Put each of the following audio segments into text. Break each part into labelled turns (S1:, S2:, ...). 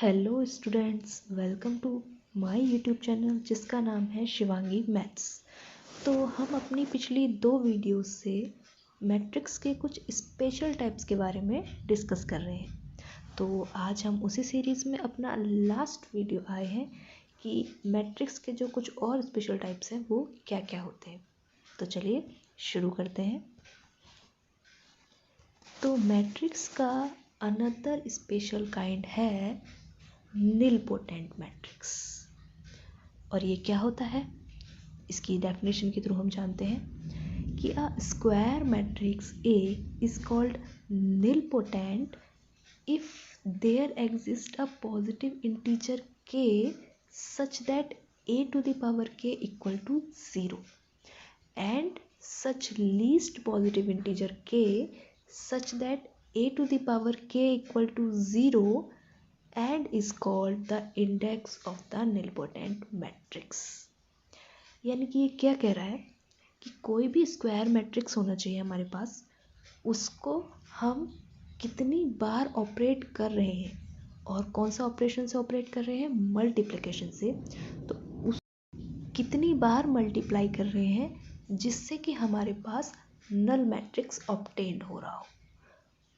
S1: Hello students, welcome to my YouTube channel जिसका नाम है शिवांगी मैथ्स। तो हम अपनी पिछली 2 वीडियोस से मैट्रिक्स के कुछ स्पेशल टाइप्स के बारे में डिस्कस कर रहे हैं। तो आज हम उसी सीरीज़ में अपना लास्ट वीडियो आए हैं कि मैट्रिक्स के जो कुछ और स्पेशल टाइप्स हैं वो क्या क्या होते हैं। तो चलिए शुरू करते हैं। तो मैट्रिक्स का अनदर स्पेशल काइंड है निलपोटेंट मैट्रिक्स। और ये क्या होता है, इसकी डेफिनेशन के थ्रू हम जानते हैं कि a square matrix A is called nilpotent if there exist a positive integer k such that a to the power k equal to 0 and such least positive integer k such that a to the power k equal to 0 and is called the index of the nilpotent matrix। यानी कि ये क्या कह रहा है कि कोई भी स्क्वायर मैट्रिक्स होना चाहिए हमारे पास, उसको हम कितनी बार ऑपरेट कर रहे हैं और कौन सा ऑपरेशन से ऑपरेट कर रहे हैं, मल्टीप्लिकेशन से। तो उस कितनी बार मल्टीप्लाई कर रहे हैं जिससे कि हमारे पास नल मैट्रिक्स ऑब्टेन्ड हो रहा हो,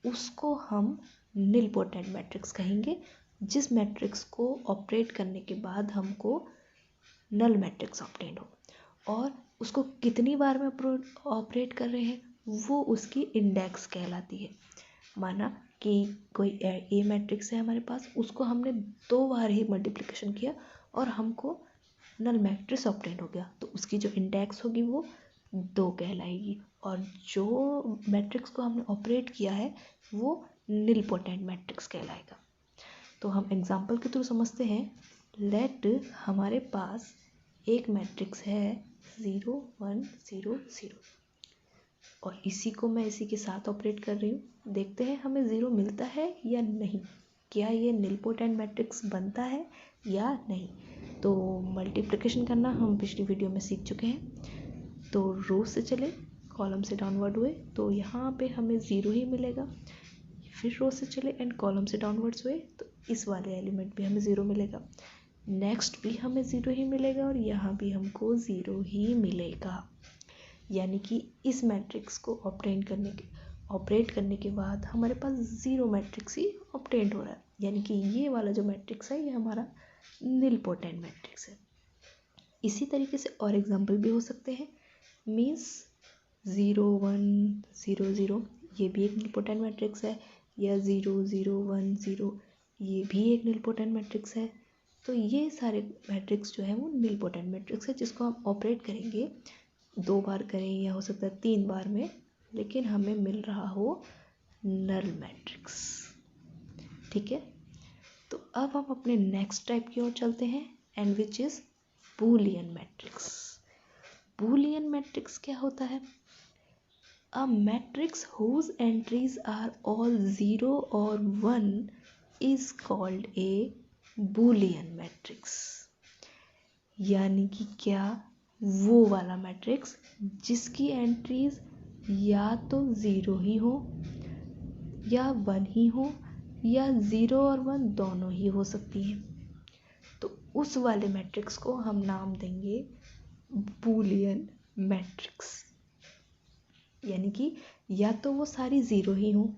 S1: उसको हम निलपोटेंट मैट्रिक्स कहेंगे। जिस मैट्रिक्स को ऑपरेट करने के बाद हमको नल मैट्रिक्स ऑब्टेन्ड हो और उसको कितनी बार में ऑपरेट कर रहे हैं वो उसकी इंडेक्स कहलाती है। माना कि कोई ए मैट्रिक्स है हमारे पास, उसको हमने 2 बार ही मल्टीप्लिकेशन किया और हमको नल मैट्रिक्स ऑब्टेन्ड हो गया, तो उसकी जो इंडेक्स होगी वो 2 कहलाएगी। और जो मैट्रिक्स को हमने ऑपरेट किया है वो निलपोटेंट मैट्रिक्स कहलाएगा। तो हम एग्जांपल के थ्रू समझते हैं। लेट हमारे पास एक मैट्रिक्स है 0 1 0 0 और इसी को मैं इसी के साथ ऑपरेट कर रही हूँ। देखते हैं हमें 0 मिलता है या नहीं, क्या ये निलपोटेंट मैट्रिक्स बनता है या नहीं। तो मल्टीप्लिकेशन करना हम पिछली वीडियो में सीख चुके हैं। तो रो से चले, कॉलम से डाउनवर्ड हुए तो यहाँ पे हमें 0 ही मिलेगा। फिर रो से चले एंड कॉलम से डाउनवर्ड्स हुए तो इस वाले एलिमेंट भी हमें 0 मिलेगा। नेक्स्ट भी हमें 0 ही मिलेगा और यहाँ भी हमको 0 ही मिलेगा। यानी कि इस मैट्रिक्स को ऑपरेट करने के बाद हमारे पास 0 मैट्रिक्स ही ऑब्टेन्ड हो रहा है। यानी कि ये वाला जो मैट्रिक्स है ये हमारा निलपोटेंट मैट्रिक्स है। इसी तरीके से और एग्जांपल भी हो सकते हैं। मीन्स 0 1 0 0 ये भी एक निलपोटेंट मैट्रिक्स है, या 0 0 1 0 ये भी एक निलपोटेंट मैट्रिक्स है। तो ये सारे मैट्रिक्स जो है वो निलपोटेंट मैट्रिक्स है जिसको हम ऑपरेट करेंगे 2 बार करें या हो सकता है 3 बार में, लेकिन हमें मिल रहा हो नल मैट्रिक्स। ठीक है, तो अब हम अपने नेक्स्ट टाइप की ओर चलते हैं and which is Boolean matrix. Boolean matrix क्या होता है? A matrix whose entries are all 0 or 1 is called a Boolean matrix। यानी कि क्या, वो वाला मैट्रिक्स जिसकी एंट्रीज या तो 0 ही हो या 1 ही हो या 0 और 1 दोनों ही हो सकती हैं। तो उस वाले मैट्रिक्स को हम नाम देंगे बूलियन मैट्रिक्स। यानी कि या तो वो सारी 0 ही हो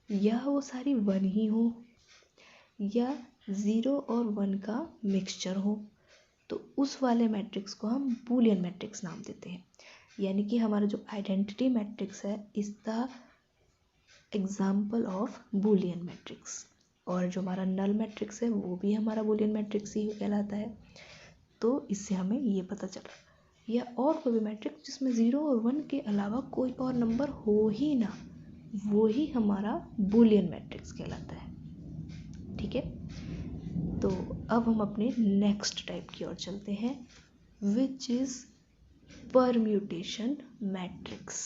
S1: या वो सारी 1 ही हो या 0 और 1 का मिक्सचर हो, तो उस वाले मैट्रिक्स को हम बूलियन मैट्रिक्स नाम देते हैं। यानी कि हमारा जो आइडेंटिटी मैट्रिक्स है is the example of Boolean matrix, और जो हमारा नल मैट्रिक्स है वो भी हमारा बूलियन मैट्रिक्स ही कहलाता है। तो इससे हमें ये पता चला, या और कोई भी मैट्रिक्स जिसमें 0 और 1 के अलावा कोई और नंबर हो ही ना, वो ही हमारा बूलियन मैट्रिक्स कहलाता है। ठीक है, तो अब हम अपने नेक्स्ट टाइप की ओर चलते हैं विच इज़ परम्यूटेशन मैट्रिक्स।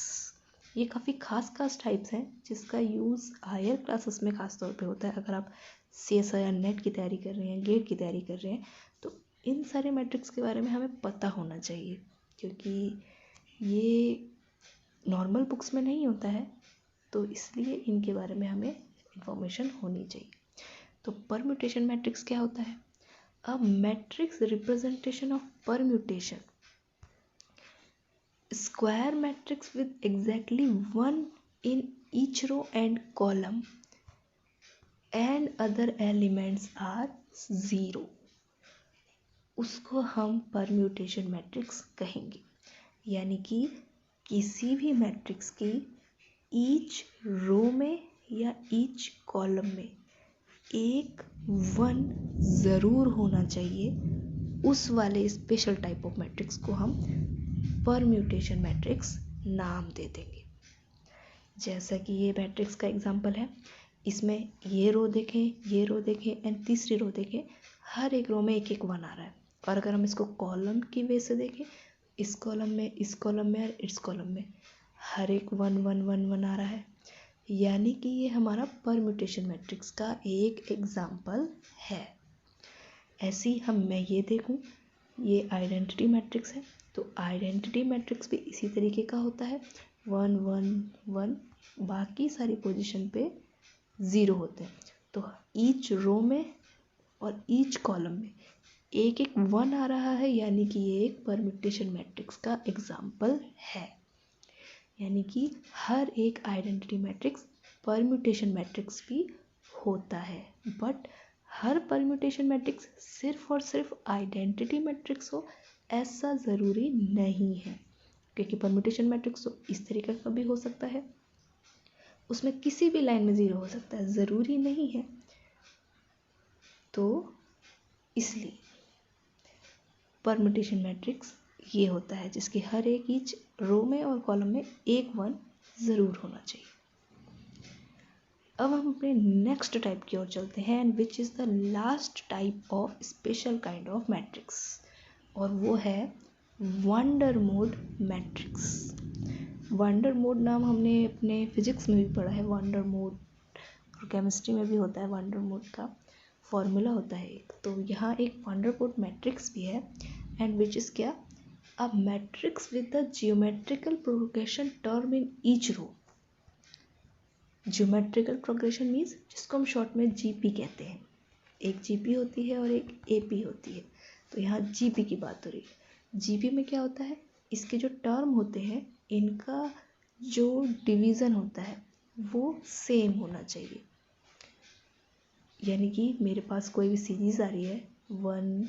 S1: ये काफ़ी खास टाइप्स हैं जिसका यूज़ हायर क्लासेस में खास तौर पे होता है। अगर आप CSI या नेट की तैयारी कर रहे हैं, गेट की तैयारी कर रहे हैं, तो इन सारे मैट्रिक्स के बारे में हमें पता होना चाहिए, क्योंकि ये नॉर्मल बुक्स में नहीं होता है, तो इसलिए इनके बारे में हमें इन्फॉर्मेशन होनी चाहिए। तो परम्यूटेशन मैट्रिक्स क्या होता है? A matrix representation of permutation, square matrix with exactly one in each row and column and other elements are 0, उसको हम परम्यूटेशन मैट्रिक्स कहेंगे। यानी कि किसी भी मैट्रिक्स की ईच रो में या ईच कॉलम में एक 1 ज़रूर होना चाहिए, उस वाले स्पेशल टाइप ऑफ मैट्रिक्स को हम परम्यूटेशन मैट्रिक्स नाम दे देंगे। जैसा कि ये मैट्रिक्स का एग्जांपल है, इसमें ये रो देखें, ये रो देखें एंड तीसरी रो देखें, हर एक रो में एक एक 1 आ रहा है। और अगर हम इसको कॉलम की वे से देखें, इस कॉलम में, इस कॉलम में और इस कॉलम में हर एक 1 1 1 1 आ रहा है। यानी कि ये हमारा परम्यूटेशन मैट्रिक्स का एक एग्जाम्पल है। ऐसी मैं ये देखूं, ये आइडेंटिटी मैट्रिक्स है, तो आइडेंटिटी मैट्रिक्स भी इसी तरीके का होता है, 1 1 1, बाकी सारी पोजीशन पे 0 होते हैं। तो ईच रो में और ईच कॉलम में एक एक 1 आ रहा है, यानी कि ये एक परम्यूटेशन मैट्रिक्स का एग्जाम्पल है। यानी कि हर एक आइडेंटिटी मैट्रिक्स परम्यूटेशन मैट्रिक्स भी होता है, बट हर परम्यूटेशन मैट्रिक्स सिर्फ और सिर्फ आइडेंटिटी मैट्रिक्स हो ऐसा ज़रूरी नहीं है, क्योंकि परम्यूटेशन मैट्रिक्स तो इस तरीके का भी हो सकता है, उसमें किसी भी लाइन में 0 हो सकता है, ज़रूरी नहीं है। तो इसलिए परम्यूटेशन मैट्रिक्स ये होता है जिसकी हर एक ईच रो में और कॉलम में एक 1 ज़रूर होना चाहिए। अब हम अपने नेक्स्ट टाइप की ओर चलते हैं, and which is the last type of special kind of matrix, और वो है wonder mode matrix. Wonder mode नाम हमने अपने फिजिक्स में भी पढ़ा है, वंडर मोड, और केमिस्ट्री में भी होता है। वंडर मोड का फॉर्मूला होता है एक, तो यहाँ एक वंडर मोड मैट्रिक्स भी है, एंड विच इज़ क्या, a matrix with the geometrical progression term in each row. Geometrical progression means जिसको हम शॉर्ट में जीपी कहते हैं, एक जीपी होती है और एक एपी होती है। तो यहाँ जीपी की बात हो रही है। जीपी में क्या होता है, इसके जो टर्म होते हैं इनका जो डिवीज़न होता है वो सेम होना चाहिए। यानी कि मेरे पास कोई भी सीरीज़ आ रही है 1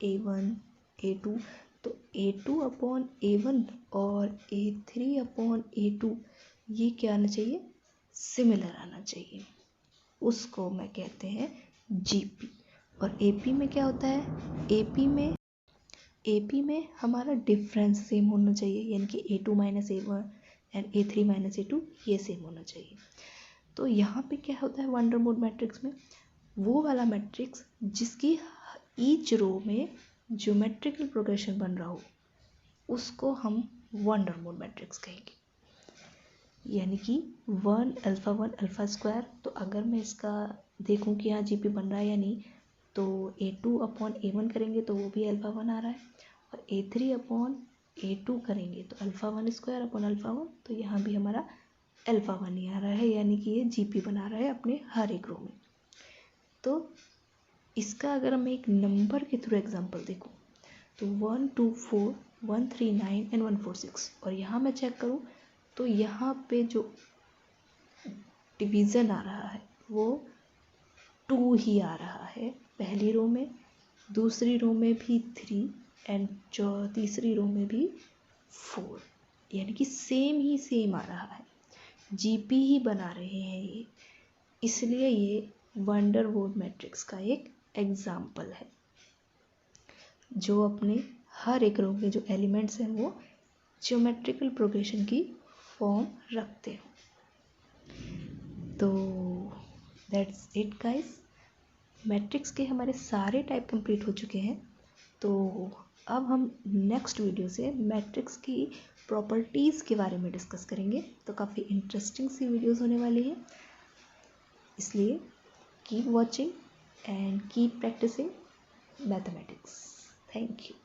S1: A1 A2, तो A2/A1 और A3/A2 ये क्या आना चाहिए, सिमिलर आना चाहिए, उसको मैं कहते हैं जीपी। और एपी में क्या होता है, एपी में हमारा डिफरेंस सेम होना चाहिए, यानी कि A2 - A1 and A3 - A2 ये सेम होना चाहिए। तो यहाँ पे क्या होता है वंडर मोड मैट्रिक्स में, वो वाला मैट्रिक्स जिसकी ईच रो में ज्योमेट्रिकल प्रोग्रेशन बन रहा हो उसको हम वंडर मोड मैट्रिक्स कहेंगे। यानी कि 1 अल्फ़ा 1 अल्फ़ा स्क्वायर, तो अगर मैं इसका देखूं कि यहाँ जीपी बन रहा है या नहीं, तो A2/A1 करेंगे तो वो भी अल्फ़ा 1 आ रहा है, और A3/A2 करेंगे तो अल्फ़ा 1 स्क्वायर अपॉन अल्फ़ा 1, तो यहाँ भी हमारा अल्फ़ा 1 ही आ रहा है, यानी कि ये जीपी बना रहा है अपने हर एक रो में। तो इसका अगर मैं एक नंबर के थ्रू एग्जांपल देखूं तो 1 2 4 1 3 9 एंड 1 4 6, और यहाँ मैं चेक करूं तो यहाँ पे जो डिवीज़न आ रहा है वो 2 ही आ रहा है पहली रो में, दूसरी रो में भी 3 एंड तीसरी रो में भी 4, यानी कि सेम आ रहा है, जीपी ही बना रहे हैं ये, इसलिए ये वंडर मोड मैट्रिक्स का एक एग्जाम्पल है जो अपने हर एक रो के जो एलिमेंट्स हैं वो ज्योमेट्रिकल प्रोग्रेशन की फॉर्म रखते हो। तो दैट्स इट गाइस, मैट्रिक्स के हमारे सारे टाइप कंप्लीट हो चुके हैं। तो अब हम नेक्स्ट वीडियो से मैट्रिक्स की प्रॉपर्टीज़ के बारे में डिस्कस करेंगे, तो काफ़ी इंटरेस्टिंग सी वीडियोस होने वाली है, इसलिए keep watching and keep practicing mathematics. Thank you.